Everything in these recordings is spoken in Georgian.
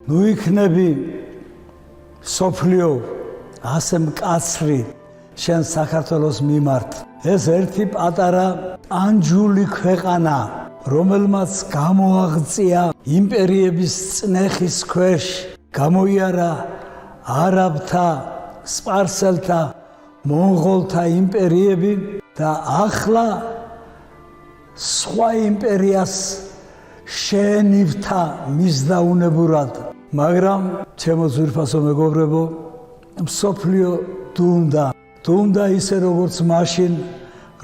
ნუ იქნები სოფლიო ასე მკაცრი შენ საქართველოს მიმართ. ეს ერთი პატარა ტანჯული ქვეყანა, რომელმაც გამოაღწია იმპერიების წნეხის ქვეშ, გამოიარა არაბთა, სპარსელთა, მონღოლთა იმპერიები და ახლა სხვა იმპერიას შეენივთა მისდაუნებურად. მაგრამ ჩემო ძვირფასო მეგობრებო, მსოფლიო დუმდა ისე როგორც მაშინ,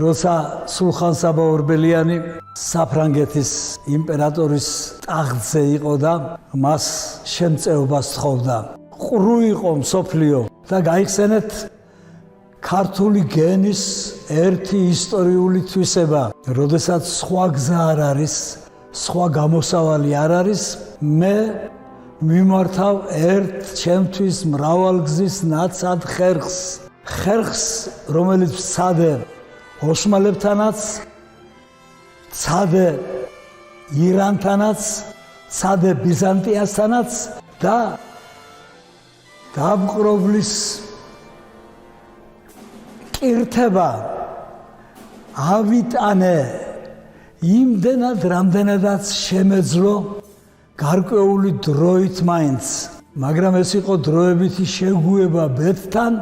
როცა სულხან-საბა ორბელიანი საფრანგეთის იმპერატორის ტახტზე იყო და მას შემწეობას თხოვდა. ყრუ იყო მსოფლიო და გაიხსენეთ ქართული გენის ერთი ისტორიული თვისება, როდესაც სხვა გზა არ არის, სხვა გამოსავალი არ არის, მე მიმართავ ერთ ჩემთვის მრავალგზის ნაცად ხერხს, რომელიც ცადე ოსმალებთანაც, ცადე ირანთანაც, ცადე ბიზანტიასთანაც და დამყრობლის კირთება ავიტანე იმდენად, რამდენადაც შემეძლო გარკვეული დროით მაინც, მაგრამ ეს იყო დროებითი შეგუება ბედთან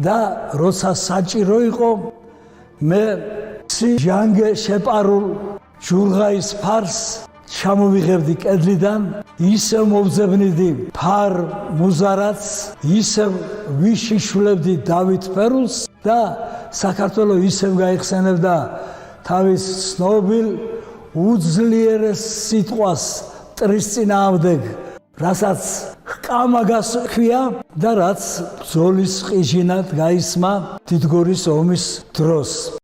და როცა საჭირო იყო, მე ჟანგე შეპარულ ჯულღაის ფარს ჩამოვიღებდი კედლიდან, ისევ მოვძებნიდი ფარ მუზარაც, ისევ ვიშიშვლებდი დავით ფერულს და საქართველო ისევ გაიხსენებდა თავის ცნობილ უძლიერეს სიტყვას მტრის წინააღმდეგ, რასაც ჰკამაგას ჰქვია და რაც ბრძოლის ყიჟინად გაისმა დიდგორის ომის დროს.